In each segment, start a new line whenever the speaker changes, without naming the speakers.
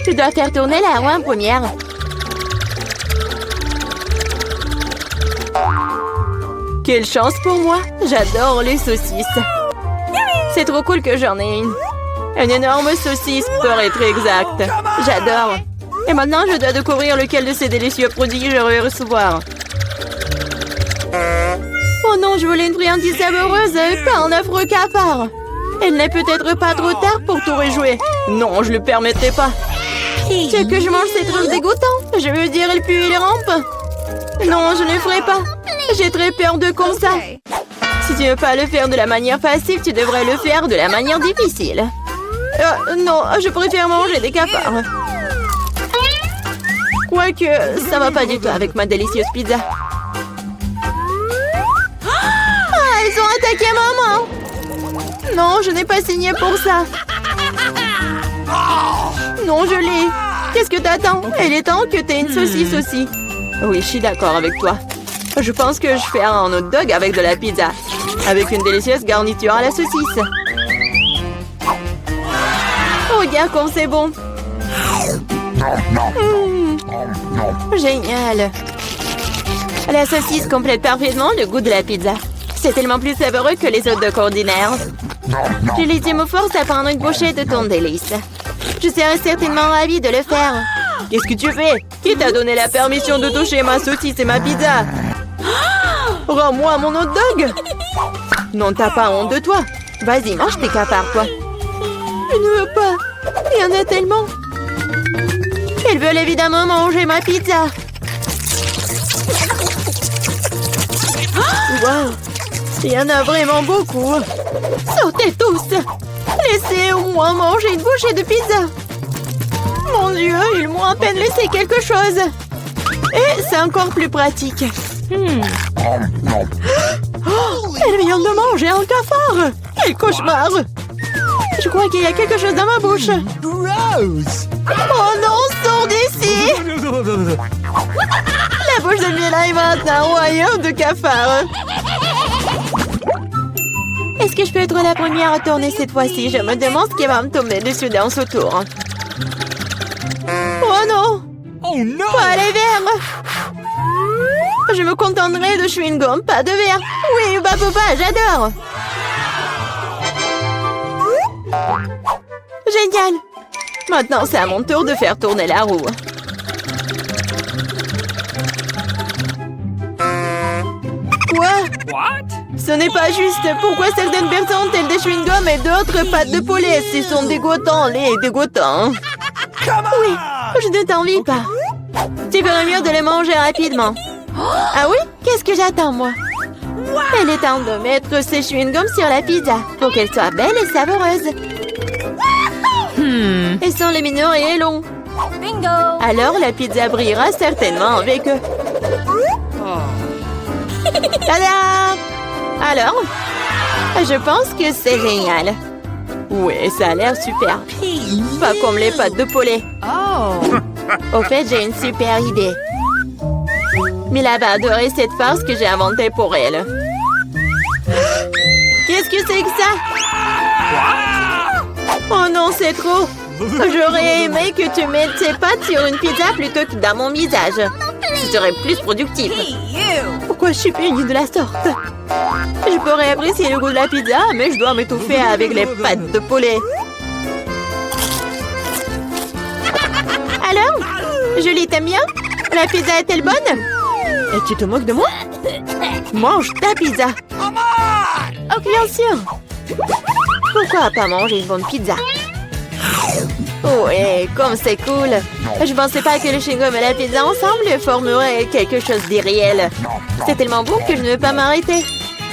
Tu dois faire tourner la roue en première. Quelle chance pour moi! J'adore les saucisses. C'est trop cool que j'en ai une. Une énorme saucisse, pour être exact. J'adore. Et maintenant, je dois découvrir lequel de ces délicieux produits je vais recevoir. Oh non, je voulais une friandise savoureuse, pas un affreux cafard. Il n'est peut-être pas trop tard pour tout rejouer. Non, je le permettrai pas. Ce que je mange, c'est trop dégoûtant. Je veux dire, il pue, il rampe. Non, je ne le ferai pas. J'ai très peur de comme ça. Si tu ne veux pas le faire de la manière facile, tu devrais le faire de la manière difficile. Non, je préfère manger des cafards. Quoique, ça va pas du tout avec ma délicieuse pizza. Ah, ils ont attaqué maman! Non, je n'ai pas signé pour ça. Non, je l'ai. Qu'est-ce que t'attends? Il est temps que t'aies une saucisse aussi. Oui, je suis d'accord avec toi. Je pense que je fais un hot dog avec de la pizza. Avec une délicieuse garniture à la saucisse. Oh, regarde comme c'est bon. Génial. La saucisse complète parfaitement le goût de la pizza. C'est tellement plus savoureux que les hot dogs ordinaires. Julie me force à prendre une bouchée de ton délice. Je serais certainement ravie de le faire. Qu'est-ce que tu fais? Qui t'a donné la permission de toucher ma saucisse et ma pizza? Rends-moi mon hot dog! Non, t'as pas honte de toi. Vas-y, mange tes cafards, toi. Je ne veux pas. Il y en a tellement. Ils veulent évidemment manger ma pizza. Wow! Il y en a vraiment beaucoup. Sortez tous! Laissez au moins manger une bouchée de pizza. Mon Dieu, ils m'ont à peine laissé quelque chose. Et c'est encore plus pratique. Oh, elle vient de manger un cafard. Quel cauchemar! Je crois qu'il y a quelque chose dans ma bouche.
Gross!
Oh non, sors d'ici! La bouche de Mila est maintenant un royaume de cafards. Est-ce que je peux être la première à tourner cette fois-ci? Je me demande ce qui va me tomber dessus dans ce tour. Oh non!
Oh no!
Pas les verres! Je me contenterai de chewing-gum, pas de verre. Oui, bah papa, j'adore. Génial. Maintenant, c'est à mon tour de faire tourner la roue. Quoi?
What?
Ce n'est pas juste. Pourquoi certaines personnes ont-elles des chewing-gums et d'autres pâtes de poulet? Ils sont dégoûtants, les dégoûtants. Oui, je ne t'envie pas. Tu ferais mieux de les manger rapidement. Ah oui? Qu'est-ce que j'attends, moi? Il est temps de mettre ces chewing-gums sur la pizza pour qu'elle soit belle et savoureuse. Ils sont lumineux et longs.
Bingo!
Alors, la pizza brillera certainement avec eux. Tada! Alors? Je pense que c'est génial. Oui, ça a l'air super. Pas comme les pâtes de poulet. Au fait, j'ai une super idée. Mila va adorer cette farce que j'ai inventée pour elle. Qu'est-ce que c'est que ça? Oh non, c'est trop. J'aurais aimé que tu mettes tes pâtes sur une pizza plutôt que dans mon visage. Ce serait plus productif. Pourquoi je suis punie de la sorte? Je pourrais apprécier le goût de la pizza, mais je dois m'étouffer avec les pâtes de poulet. Alors? Julie, t'aimes bien? La pizza est-elle bonne? Et tu te moques de moi? Mange ta pizza. Oh, bien sûr. Pourquoi pas manger une bonne pizza? Ouais, comme c'est cool. Je pensais pas que le chewing-gum et la pizza ensemble formeraient quelque chose d'irréel. C'est tellement bon que je ne veux pas m'arrêter.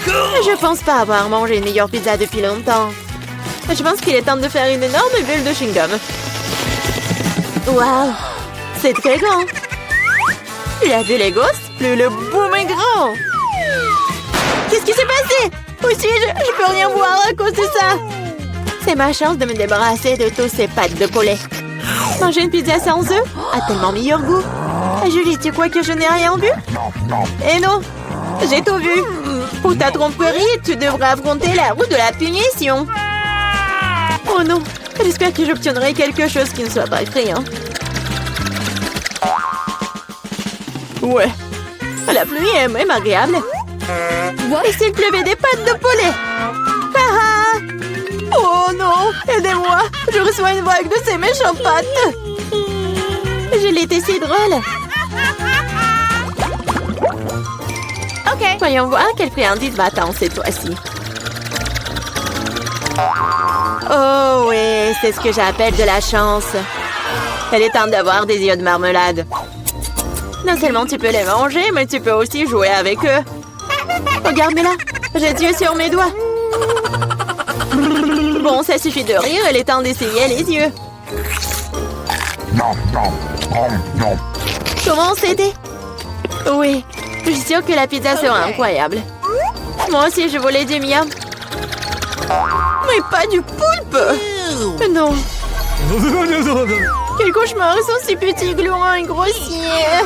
Je pense pas avoir mangé une meilleure pizza depuis longtemps. Je pense qu'il est temps de faire une énorme bulle de chewing-gum. Waouh, c'est très grand. Tu as vu les gosses? Plus le boom est grand. Qu'est-ce qui s'est passé? Où suis-je? Je peux rien voir à cause de ça. C'est ma chance de me débarrasser de tous ces pâtes de poulet. Manger une pizza sans œufs a tellement meilleur goût. Julie, tu crois que je n'ai rien vu? Eh non, j'ai tout vu. Pour ta tromperie, tu devras affronter la roue de la punition. Oh non, J'espère que j'obtiendrai quelque chose qui ne soit pas effrayant. Ouais. La pluie est même agréable. Et s'il pleuvait des pâtes de poulet? Ah ah! Oh non! Aidez-moi! Je reçois une vague de ces méchantes pâtes! Je l'étais si drôle! Ok. Voyons voir quelle friandise va-t-on cette fois-ci. Oh oui, c'est ce que j'appelle de la chance. Elle est temps d'avoir des yeux de marmelade. Non seulement tu peux les manger, mais tu peux aussi jouer avec eux. Regarde-moi là, j'ai des yeux sur mes doigts. Bon, ça suffit de rire, il est temps d'essayer les yeux. Comment c'était? Oui, je suis sûre que la pizza sera incroyable. Moi aussi, je voulais du miam. Mais pas du poulpe! Non. Quel cauchemar, ils sont si petits, gluants et grossiers.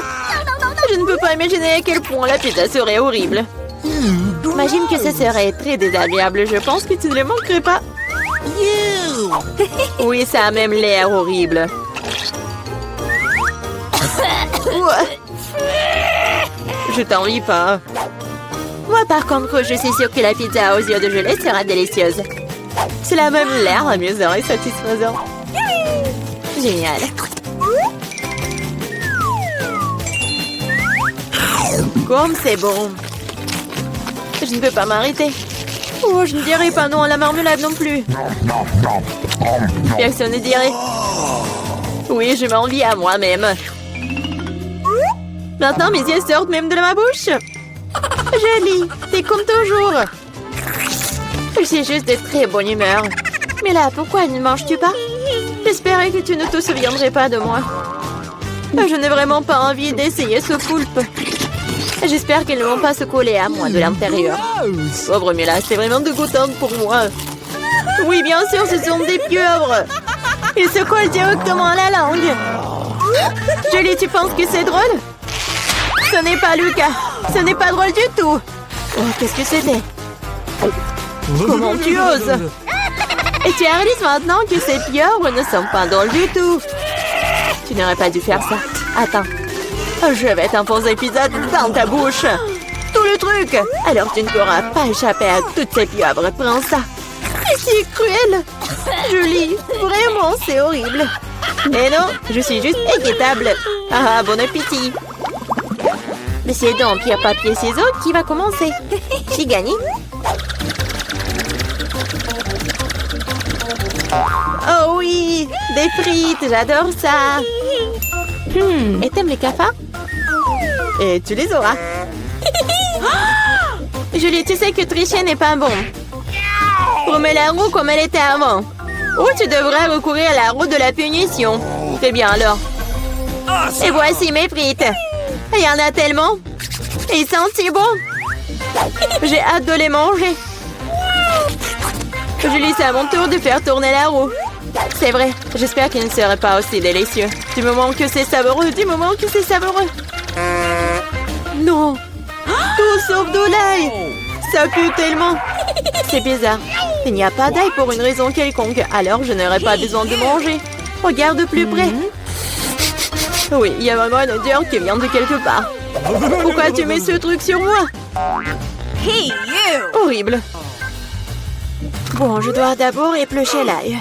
Je ne peux pas imaginer à quel point la pizza serait horrible. Imagine que ce serait très désagréable. Je pense que tu ne le manquerais pas. Oui, ça a même l'air horrible. Je t'envie pas. Moi, par contre, je suis sûre que la pizza aux yeux de gelée sera délicieuse. Cela a même l'air amusant et satisfaisant. Génial. Comme c'est bon. Je ne peux pas m'arrêter. Oh, je ne dirai pas non à la marmelade non plus. Personne ne dirait. Oui, je m'envie à moi-même. Maintenant, mes yeux sortent même de ma bouche. Jolie, t'es comme toujours. Je suis juste de très bonne humeur. Mais là, pourquoi ne manges-tu pas? J'espérais que tu ne te souviendrais pas de moi. Je n'ai vraiment pas envie d'essayer ce poulpe. J'espère qu'ils ne vont pas se coller à moi de l'intérieur. Pauvre Mila, c'est vraiment dégoûtant pour moi. Oui, bien sûr, ce sont des pieuvres. Ils se collent directement à la langue. Julie, tu penses que c'est drôle? Ce n'est pas Lucas. Ce n'est pas drôle du tout. Oh, qu'est-ce que c'était? Comment tu oses? Et tu réalises maintenant que ces pieuvres ne sont pas drôles du tout. Tu n'aurais pas dû faire ça. Attends. Je vais t'enfoncer pizza dans ta bouche. Tout le truc. Alors tu ne pourras pas échapper à toutes ces pieuvres. Prends ça. C'est cruel. Julie, vraiment, c'est horrible. Mais non, je suis juste équitable. Ah, bon appétit. Mais c'est donc pierre, papier, ciseaux qui va commencer. J'ai gagné. Oh oui, des frites, j'adore ça. Et t'aimes les cafards? Et tu les auras. Julie, tu sais que tricher n'est pas bon. Remets la roue comme elle était avant. Ou tu devrais recourir à la roue de la punition. Très bien alors. Et voici mes frites. Il y en a tellement. Et ils sentent si bon. J'ai hâte de les manger. Julie, c'est à mon tour de faire tourner la roue. C'est vrai, j'espère qu'il ne serait pas aussi délicieux. Du moment que c'est savoureux, du moment que c'est savoureux. Non. Tout sauf de l'ail. Ça pue tellement. C'est bizarre. Il n'y a pas d'ail pour une raison quelconque. Alors je n'aurai pas besoin de manger. Regarde de plus près. Oui, il y a vraiment une odeur qui vient de quelque part. Pourquoi tu mets ce truc sur moi?
Hey, you!
Horrible. Bon, je dois d'abord éplucher l'ail.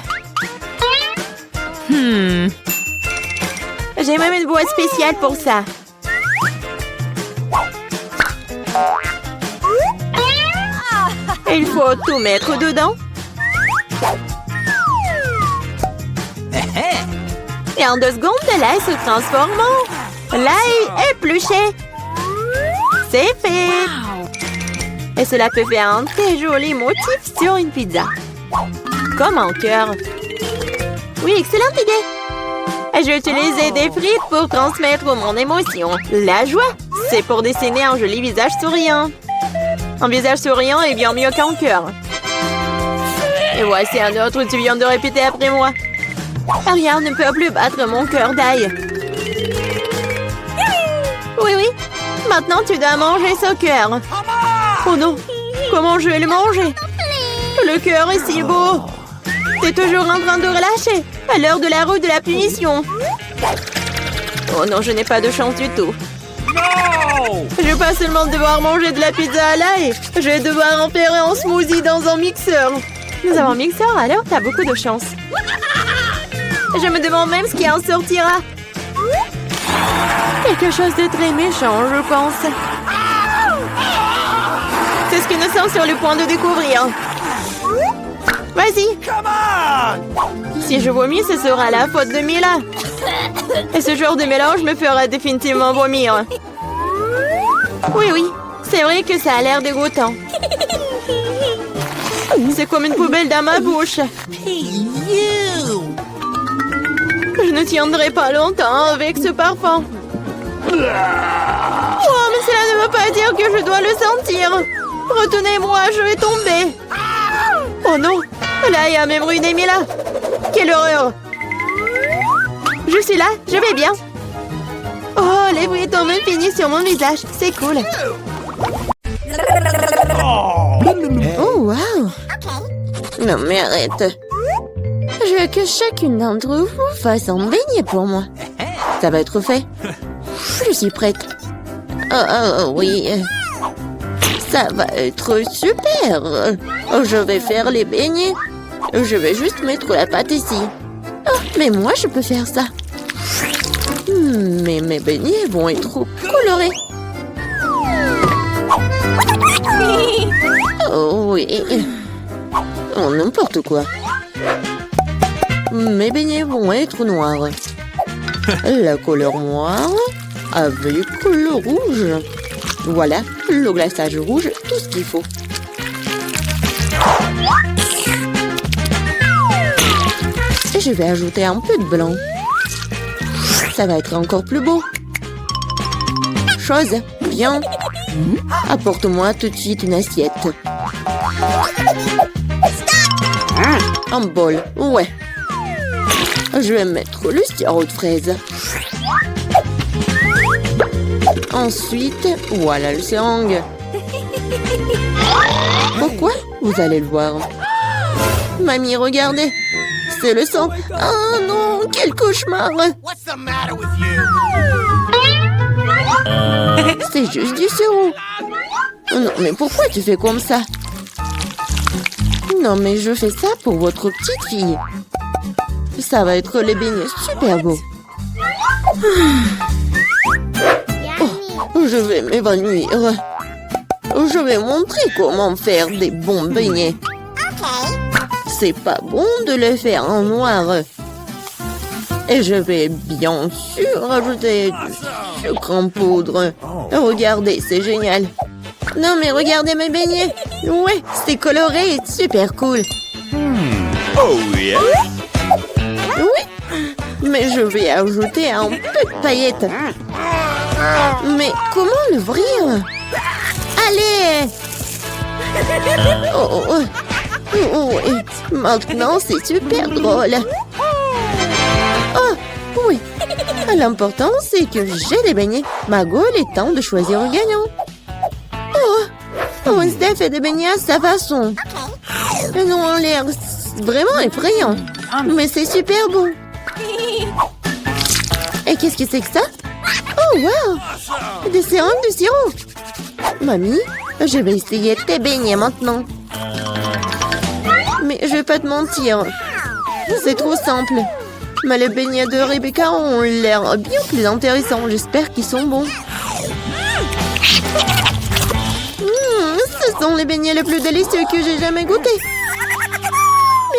J'ai même une boîte spéciale pour ça. Il faut tout mettre dedans. Et en 2 secondes, l'ail se transforme en l'ail épluché. C'est fait. Et cela peut faire un très joli motif sur une pizza. Comme un cœur. Oui, excellente idée. J'ai utilisé des frites pour transmettre mon émotion. La joie, c'est pour dessiner un joli visage souriant. Un visage souriant est bien mieux qu'un cœur. Et voici un autre que tu viens de répéter après moi. Rien ne peut plus battre mon cœur d'ail. Oui, oui. Maintenant, tu dois manger ce cœur. Oh non, comment je vais le manger? Le cœur est si beau. T'es toujours en train de relâcher. À l'heure de la roue de la punition. Oh non, je n'ai pas de chance du tout.
No!
Je vais pas seulement devoir manger de la pizza à l'ail. Je vais devoir en faire un smoothie dans un mixeur. Nous avons un mixeur, alors t'as beaucoup de chance. Je me demande même ce qui en sortira. Quelque chose de très méchant, je pense. C'est ce que nous sommes sur le point de découvrir. Vas-y.
Come on!
Si je vomis, ce sera la faute de Mila. Et ce genre de mélange me fera définitivement vomir. Oui, oui. C'est vrai que ça a l'air dégoûtant. C'est comme une poubelle dans ma bouche. Je ne tiendrai pas longtemps avec ce parfum. Oh, mais cela ne veut pas dire que je dois le sentir. Retenez-moi, je vais tomber. Oh non, là, il y a même ruiné Mila. Quelle horreur. Je suis là, je vais bien. Oh, les bruits tombent finis sur mon visage. C'est cool. Oh, wow. Non, mais arrête. Je veux que chacune d'entre vous fasse un beignet pour moi. Ça va être fait. Je suis prête. Oh, oui. Ça va être super. Je vais faire les beignets. Je vais juste mettre la pâte ici. Oh, mais moi, je peux faire ça. Mais mes beignets vont être trop colorés. Oh, oui. Oh, n'importe quoi. Mes beignets vont être noirs. La couleur noire avec le rouge. Voilà, le glaçage rouge, tout ce qu'il faut. Et je vais ajouter un peu de blanc. Ça va être encore plus beau. Chose, viens. Apporte-moi tout de suite une assiette. Un bol, ouais. Je vais mettre le sirop de fraise. Ensuite, voilà le seringue. Pourquoi? Vous allez le voir. Mamie, regardez. C'est le sang. Oh non, quel cauchemar.
What's the matter with you?
C'est juste du sirop. Non, mais pourquoi tu fais comme ça? Non, mais je fais ça pour votre petite fille. Ça va être les beignets super beaux. Oh, je vais m'évanouir. Je vais montrer comment faire des bons beignets. C'est pas bon de les faire en noir. Et je vais bien sûr ajouter du sucre en poudre. Regardez, c'est génial. Non, mais regardez mes beignets. Ouais, c'est coloré et super cool.
Oh yeah.
Oui, mais je vais ajouter un peu de paillettes. Mais comment l'ouvrir? Allez! Oh, et maintenant c'est super drôle. Oh, oui. L'important c'est que j'ai des beignets. Margot, il est temps de choisir un gagnant. Oh, Wednesday fait des beignets à sa façon. Ils ont l'air vraiment effrayants. Mais c'est super bon. Et qu'est-ce que c'est que ça? Oh, wow! Des seringues de sirop. Mamie, je vais essayer tes beignets maintenant. Mais je vais pas te mentir. C'est trop simple. Mais les beignets de Rebecca ont l'air bien plus intéressants. J'espère qu'ils sont bons. Ce sont les beignets les plus délicieux que j'ai jamais goûtés.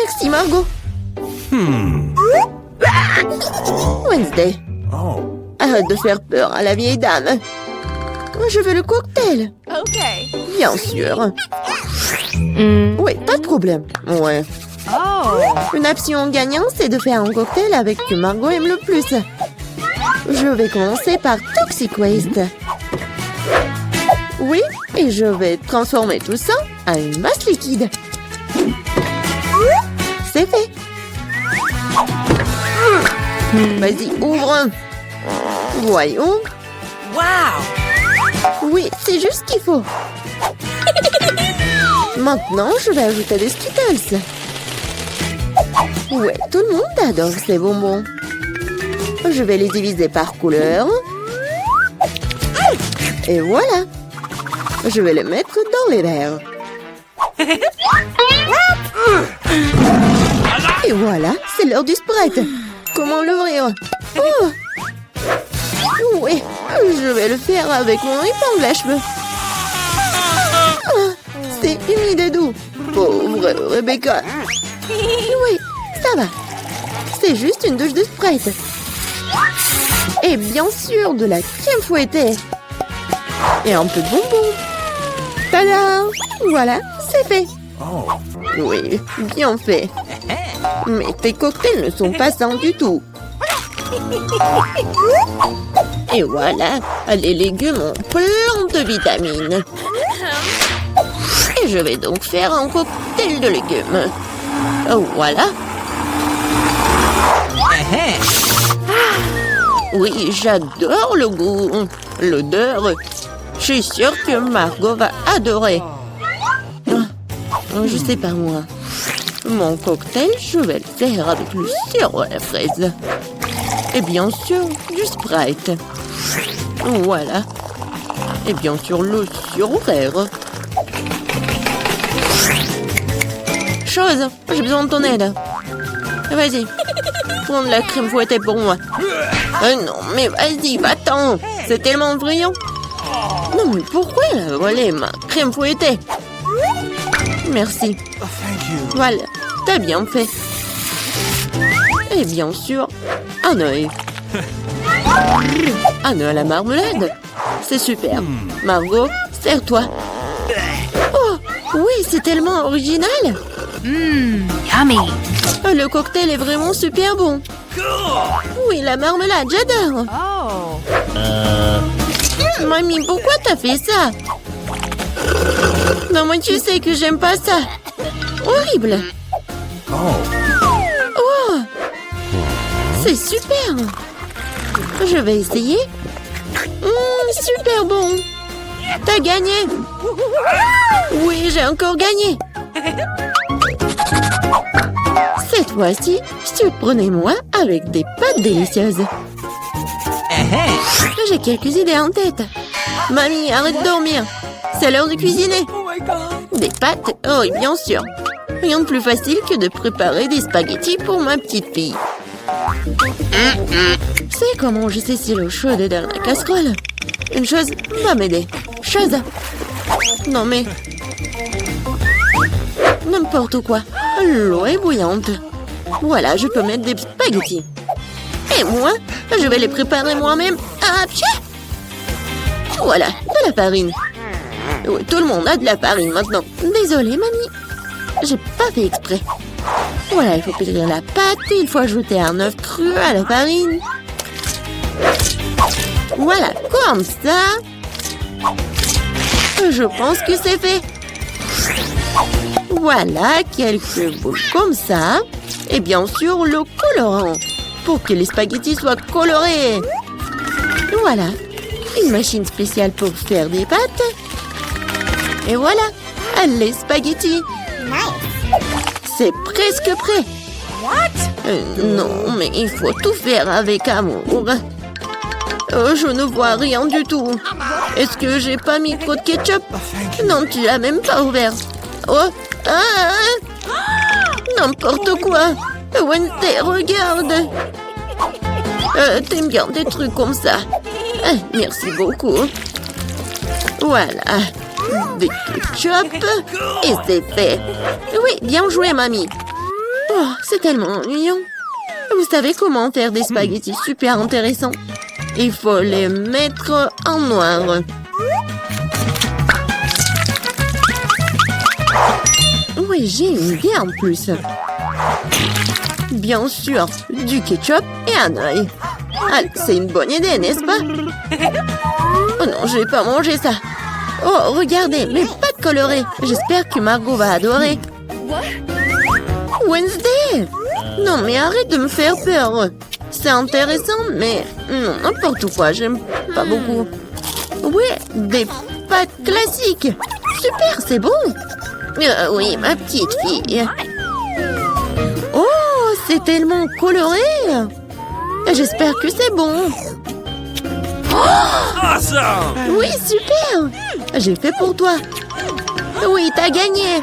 Merci, Margot. Wednesday. Arrête de faire peur à la vieille dame. Je veux le cocktail.
Okay.
Bien sûr. Oui, pas de problème. Ouais.
Oh.
Une option gagnante, c'est de faire un cocktail avec ce que Margot aime le plus. Je vais commencer par Toxic Waste. Oui, et je vais transformer tout ça en une masse liquide. C'est fait. Vas-y, ouvre. Voyons.
Wow.
Oui, c'est juste ce qu'il faut. Maintenant, je vais ajouter des Skittles. Ouais, tout le monde adore ces bonbons. Je vais les diviser par couleur. Et voilà. Je vais les mettre dans les verres. Et voilà, c'est l'heure du Sprite. Comment l'ouvrir? Oh! Oui, je vais le faire avec mon épingle à cheveux. Ah, c'est humide et doux. Pauvre Rebecca. Oui, ça va. C'est juste une douche de Sprite. Et bien sûr, de la crème fouettée. Et un peu de bonbons. Tada! Voilà, c'est fait. Oui, bien fait. Mais tes cocktails ne sont pas sains du tout. Et voilà, les légumes ont plein de vitamines. Et je vais donc faire un cocktail de légumes. Voilà. Oui, j'adore le goût, l'odeur. Je suis sûre que Margot va adorer. Je sais pas moi. Mon cocktail, je vais le faire avec le sirop à la fraise. Et bien sûr, du Sprite. Voilà. Et bien sûr, le sirop vert. Chose, j'ai besoin de ton aide. Vas-y, prends de la crème fouettée pour moi. Non, mais vas-y, va-t'en. C'est tellement brillant. Non, mais pourquoi elle a volé ma crème fouettée? Merci. Voilà, t'as bien fait. Et bien sûr, un œil. Un œil à la marmelade. C'est super. Margot, sers-toi. Oh, oui, c'est tellement original.
Yummy.
Le cocktail est vraiment super bon. Oui, la marmelade, j'adore.
Oh.
Mamie, pourquoi t'as fait ça? Non, moi, tu sais que j'aime pas ça. Horrible. Oh, c'est super. Je vais essayer. Super bon. T'as gagné. Oui, j'ai encore gagné. Cette fois-ci, surprenez-moi avec des pâtes délicieuses. J'ai quelques idées en tête. Mamie, arrête de dormir. C'est l'heure de cuisiner. Des pâtes? Oh, oui, bien sûr. Rien de plus facile que de préparer des spaghettis pour ma petite fille. C'est comment je saisis l'eau chaude dans la casserole. Une chose va m'aider. Chose. Non mais... N'importe quoi. L'eau est bouillante. Voilà, je peux mettre des spaghettis. Et moi, je vais les préparer moi-même. Ah, pied! Voilà, de la farine. Oui, tout le monde a de la farine maintenant. Désolée, mamie. J'ai pas fait exprès. Voilà, il faut pétrir la pâte. Il faut ajouter un œuf cru à la farine. Voilà, comme ça. Je pense que c'est fait. Voilà, quelques boules comme ça. Et bien sûr, le colorant. Pour que les spaghettis soient colorés. Voilà, une machine spéciale pour faire des pâtes. Et voilà, les spaghettis. C'est presque prêt. Non, mais il faut tout faire avec amour. Je ne vois rien du tout. Est-ce que j'ai pas mis trop de ketchup? Non, tu l'as même pas ouvert. Oh, n'importe quoi. Wednesday, regarde. T'aimes bien des trucs comme ça. Merci beaucoup. Voilà. Des ketchup. Et c'est fait. Oui, bien joué, mamie. Oh, c'est tellement ennuyant. Vous savez comment faire des spaghettis super intéressants? Il faut les mettre en noir. Oui, j'ai une idée en plus. Bien sûr, du ketchup et un œil. Ah, c'est une bonne idée, n'est-ce pas? Oh non, je vais pas manger ça. Oh, regardez, mes pâtes colorées. J'espère que Margot va adorer. Wednesday! Non, mais arrête de me faire peur. C'est intéressant, mais non, n'importe quoi, j'aime pas beaucoup. Oui, des pâtes classiques. Super, c'est bon. Oui, ma petite fille. Oh, c'est tellement coloré. J'espère que c'est bon.
Awesome!
Oui, super. J'ai fait pour toi. Oui, t'as gagné.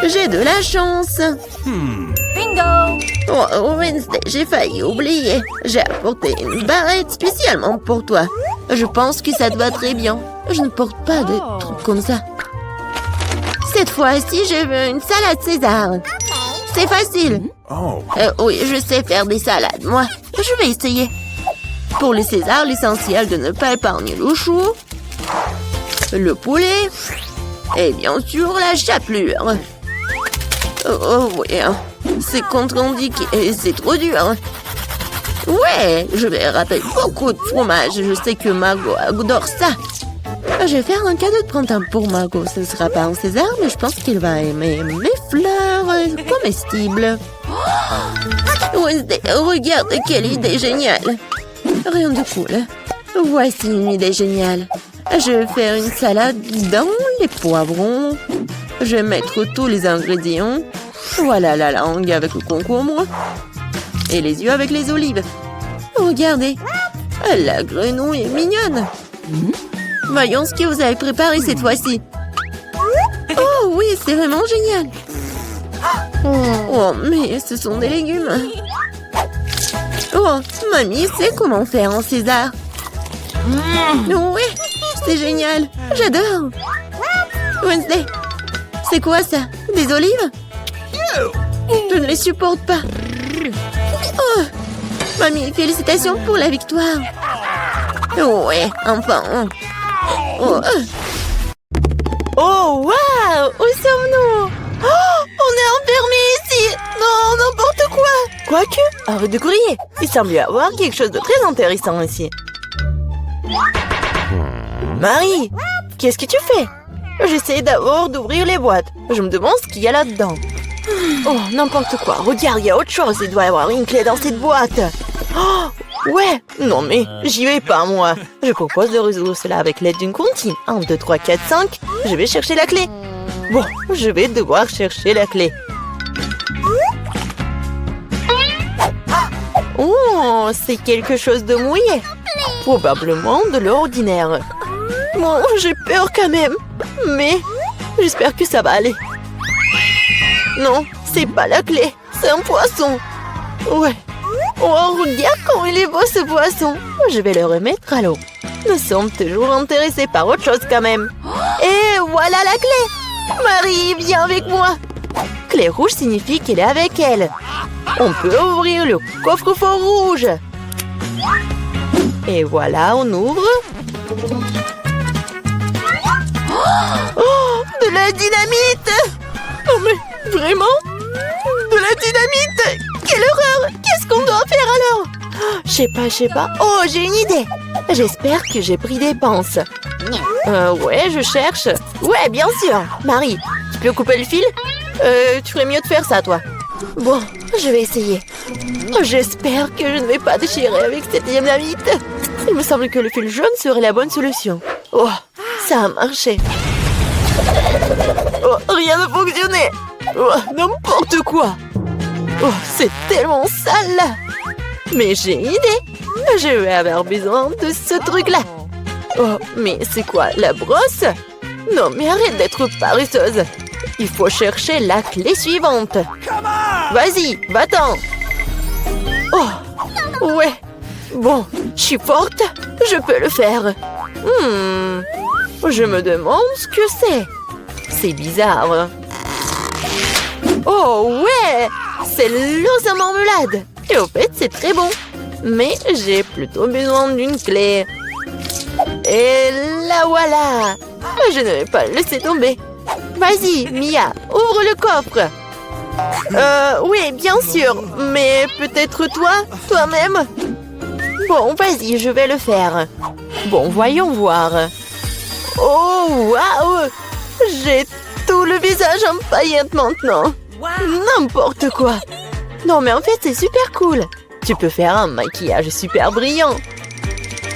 J'ai de la chance.
Bingo!
Oh, Wednesday, j'ai failli oublier. J'ai apporté une barrette spécialement pour toi. Je pense que ça te va très bien. Je ne porte pas de trucs comme ça. Cette fois-ci, je veux une salade César. C'est facile.
Oh.
Oui, je sais faire des salades, moi. Je vais essayer. Pour le César, l'essentiel de ne pas épargner le chou, le poulet et bien sûr la chapelure. Oh oui, hein. C'est contre-indiqué et c'est trop dur. Ouais, je vais râper beaucoup de fromage. Je sais que Margot adore ça. Je vais faire un cadeau de printemps pour Margot. Ce ne sera pas un César, mais je pense qu'il va aimer mes fleurs comestibles. Wednesday, regarde quelle idée géniale. Rien de cool. Voici une idée géniale. Je vais faire une salade dans les poivrons. Je vais mettre tous les ingrédients. Voilà la langue avec le concombre. Et les yeux avec les olives. Regardez. La grenouille est mignonne. Voyons ce que vous avez préparé cette fois-ci. Oh oui, c'est vraiment génial. Oh, mais ce sont des légumes. Oh, mamie sait comment faire un César. Oui, c'est génial. J'adore. Wednesday, c'est quoi ça? Des olives? Je ne les supporte pas. Oh, mamie, félicitations pour la victoire. Ouais, enfin. Oh, waouh! Où sommes-nous? Oh, on est enfermés ici! Non, n'importe quoi! Quoique, arrête de crier! Il semble y avoir quelque chose de très intéressant ici. Marie, qu'est-ce que tu fais? J'essaie d'abord d'ouvrir les boîtes. Je me demande ce qu'il y a là-dedans. Oh, n'importe quoi. Regarde, il y a autre chose. Il doit y avoir une clé dans cette boîte. Oh, ouais. Non, mais j'y vais pas, moi. Je propose de résoudre cela avec l'aide d'une comptine. 1, 2, 3, 4, 5. Je vais chercher la clé. Bon, je vais devoir chercher la clé. Oh, c'est quelque chose de mouillé. Probablement de l'ordinaire. Bon, j'ai peur quand même. Mais j'espère que ça va aller. Non, c'est pas la clé. C'est un poisson. Ouais. Oh, regarde comme il est beau ce poisson. Je vais le remettre à l'eau. Nous sommes toujours intéressés par autre chose quand même. Et voilà la clé. Marie, viens avec moi. Clé rouge signifie qu'elle est avec elle. On peut ouvrir le coffre-fort rouge. Et voilà, on ouvre. Oh, de la dynamite! Oh, mais vraiment? De la dynamite! Quelle horreur! Qu'est-ce qu'on doit faire alors? Je sais pas. Oh, j'ai une idée! J'espère que j'ai pris des pinces. Ouais, je cherche. Ouais, bien sûr. Marie, tu peux couper le fil? Tu ferais mieux de faire ça, toi. Bon, je vais essayer. J'espère que je ne vais pas déchirer avec cette dynamite. Il me semble que le fil jaune serait la bonne solution. Oh, ça a marché. Oh, rien ne fonctionnait. Oh, n'importe quoi. Oh, c'est tellement sale là. Mais j'ai une idée. Je vais avoir besoin de ce truc-là. Oh, mais c'est quoi, la brosse? Non, mais arrête d'être paresseuse. Il faut chercher la clé suivante. Vas-y, va-t'en. Oh, ouais. Bon, je suis forte. Je peux le faire. Je me demande ce que c'est. C'est bizarre. Oh, ouais. C'est l'os à marmelade. Et au fait, c'est très bon. Mais j'ai plutôt besoin d'une clé. Et la voilà. Je ne vais pas le laisser tomber. Vas-y, Mia, ouvre le coffre. Oui, bien sûr. Mais peut-être toi-même. Bon, vas-y, je vais le faire. Bon, voyons voir. Oh, waouh! J'ai tout le visage en paillettes maintenant. N'importe quoi. Non, mais en fait, c'est super cool. Tu peux faire un maquillage super brillant.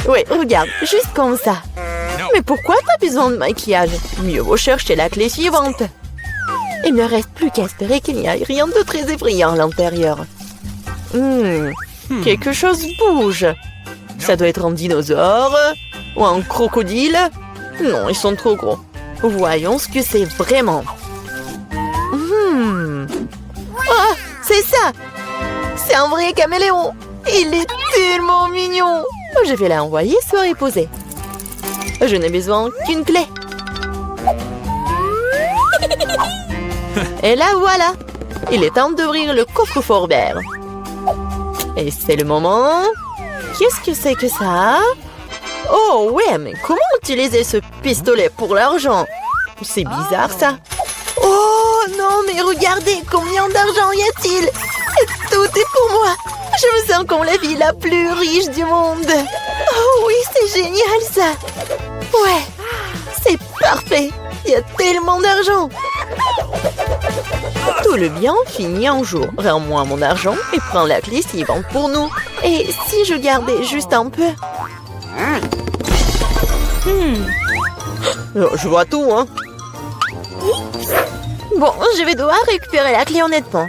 Oui, regarde, juste comme ça. Mais pourquoi t'as besoin de maquillage? Mieux vaut chercher la clé suivante. Il ne reste plus qu'à espérer qu'il n'y ait rien de très effrayant à l'intérieur. Quelque chose bouge. Ça doit être un dinosaure ou un crocodile. Non, ils sont trop gros. Voyons ce que c'est vraiment. Oh, c'est ça! C'est un vrai caméléon! Il est tellement mignon! Je vais l'envoyer se reposer. Je n'ai besoin qu'une clé. Et la voilà! Il est temps d'ouvrir le coffre-fort vert. Et c'est le moment. Qu'est-ce que c'est que ça? Oh ouais, mais comment utiliser ce pistolet pour l'argent? C'est bizarre ça. Oh non, mais regardez, combien d'argent y a-t-il? Et tout est pour moi. Je me sens comme la vie la plus riche du monde. Oh oui, c'est génial ça. Ouais, c'est parfait. Il y a tellement d'argent. Tout le bien finit un jour. Rends-moi mon argent et prends la clé suivante pour nous. Et si je gardais juste un peu? Je vois tout, hein. Bon, je vais devoir récupérer la clé honnêtement.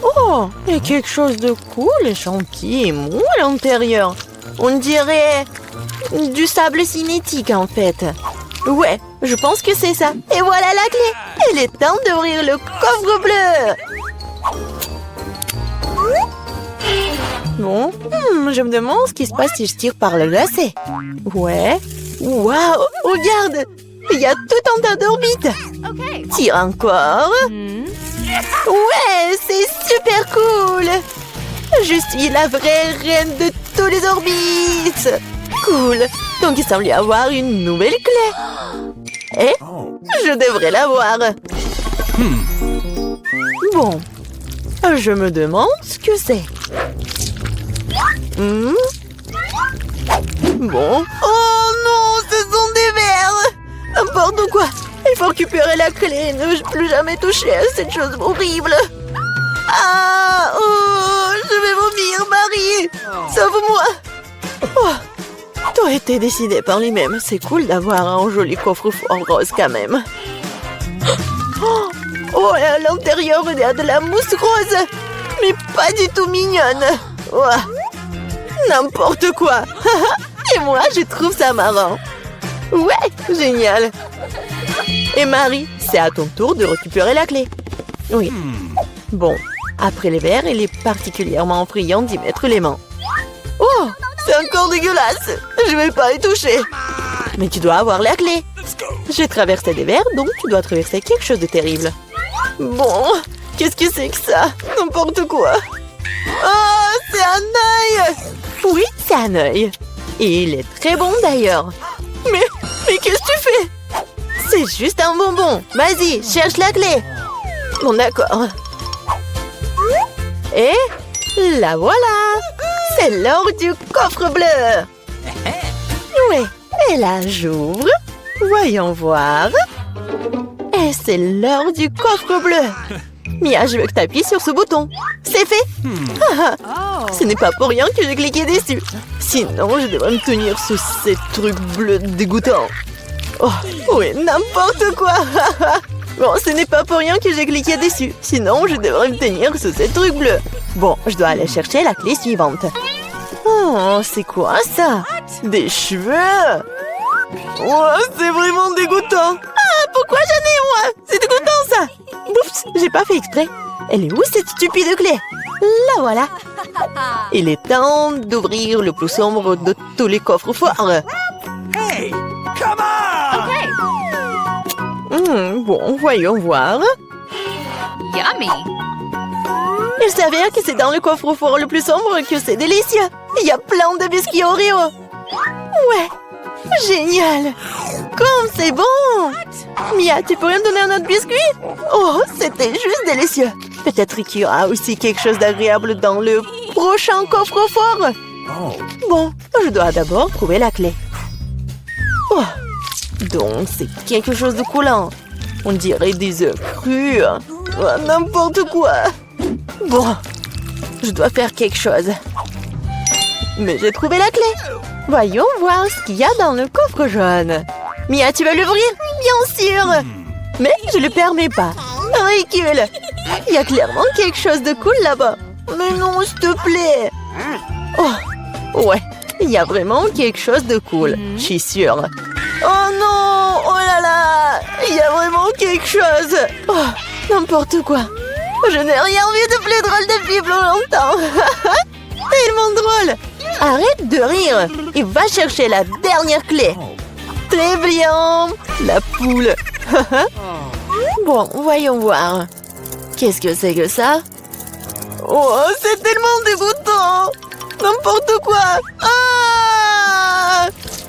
Oh, il y a quelque chose de cool et gentil et mou à l'intérieur. On dirait du sable cinétique en fait. Ouais, je pense que c'est ça. Et voilà la clé. Il est temps d'ouvrir le coffre bleu. Bon, je me demande ce qui se passe si je tire par le lacet. Ouais. Waouh, regarde. Il y a tout un tas d'orbites.
Okay.
Tire encore. Ouais, c'est super cool. Je suis la vraie reine de tous les orbites. Cool. Donc il semble y avoir une nouvelle clé. Et je devrais l'avoir. Bon. Je me demande ce que c'est. Bon. Oh non, ce sont des vers. N'importe quoi. Il faut récupérer la clé et ne plus jamais toucher à cette chose horrible. Ah, oh, je vais vomir, Marie. Sauve-moi. Oh, tout a été décidé par lui-même. C'est cool d'avoir un joli coffre-fort rose quand même. Oh, et à l'intérieur, il y a de la mousse rose. Mais pas du tout mignonne. Oh, n'importe quoi. Et moi, je trouve ça marrant. Ouais, génial. Et Marie, c'est à ton tour de récupérer la clé. Oui. Bon, après les verres, il est particulièrement friand d'y mettre les mains. Oh, c'est encore dégueulasse. Je vais pas y toucher. Mais tu dois avoir la clé. J'ai traversé des verres, donc tu dois traverser quelque chose de terrible. Bon, qu'est-ce que c'est que ça? N'importe quoi. Oh, c'est un œil. Oui, c'est un œil. Et il est très bon d'ailleurs. Mais qu'est-ce que tu fais? C'est juste un bonbon. Vas-y, cherche la clé. Bon, d'accord. Et la voilà. C'est l'heure du coffre bleu. Oui, et là, j'ouvre. Voyons voir. Et c'est l'heure du coffre bleu. Mia, je veux que tu appuies sur ce bouton. C'est fait. Ce n'est pas pour rien que j'ai cliqué dessus. Sinon, je devrais me tenir sous ces trucs bleus dégoûtants. Oh, oui, n'importe quoi. Bon, ce n'est pas pour rien que j'ai cliqué dessus. Sinon, je devrais me tenir sous ces trucs bleus. Bon, je dois aller chercher la clé suivante. Oh, c'est quoi ça? Des cheveux? Oh, c'est vraiment dégoûtant. Ah, pourquoi j'en ai moi? C'est dégoûtant ça. Oups, j'ai pas fait exprès. Elle est où cette stupide clé? La voilà. Il est temps d'ouvrir le plus sombre de tous les coffres forts.
Hey, come on!
Okay.
Bon, voyons voir.
Yummy.
Il s'avère que c'est dans le coffre-fort le plus sombre que c'est délicieux. Il y a plein de biscuits Oreo. Ouais, génial. Comme c'est bon. Mia, tu pourrais me donner un autre biscuit? Oh, c'était juste délicieux. Peut-être qu'il y aura aussi quelque chose d'agréable dans le prochain coffre-fort. Bon, je dois d'abord trouver la clé. Oh, donc c'est quelque chose de coulant. On dirait des œufs crus. Oh, n'importe quoi. Bon, je dois faire quelque chose. Mais j'ai trouvé la clé. Voyons voir ce qu'il y a dans le coffre jaune. Mia, tu vas l'ouvrir? Bien sûr. Mais je ne le permets pas. Ridicule. Il y a clairement quelque chose de cool là-bas. Mais non, s'il te plaît. Oh, ouais, il y a vraiment quelque chose de cool, je suis sûre. Oh non, oh là là, il y a vraiment quelque chose. Oh, n'importe quoi. Je n'ai rien vu de plus drôle depuis plus longtemps. Tellement drôle. Arrête de rire et va chercher la dernière clé. Très bien, la poule. Bon, voyons voir. Qu'est-ce que c'est que ça? Oh, c'est tellement dégoûtant. N'importe quoi. Ah!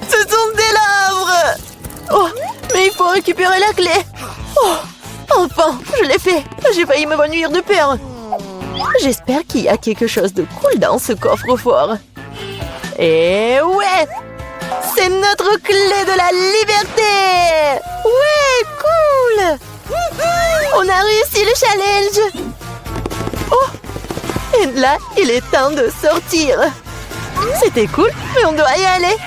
Ce sont des larves. Oh, mais il faut récupérer la clé. Oh, enfin, je l'ai fait. J'ai failli m'évanouir de peur. J'espère qu'il y a quelque chose de cool dans ce coffre-fort. Et ouais! C'est notre clé de la liberté! Ouais, cool! On a réussi le challenge! Oh! Et là, il est temps de sortir. C'était cool, mais on doit y aller.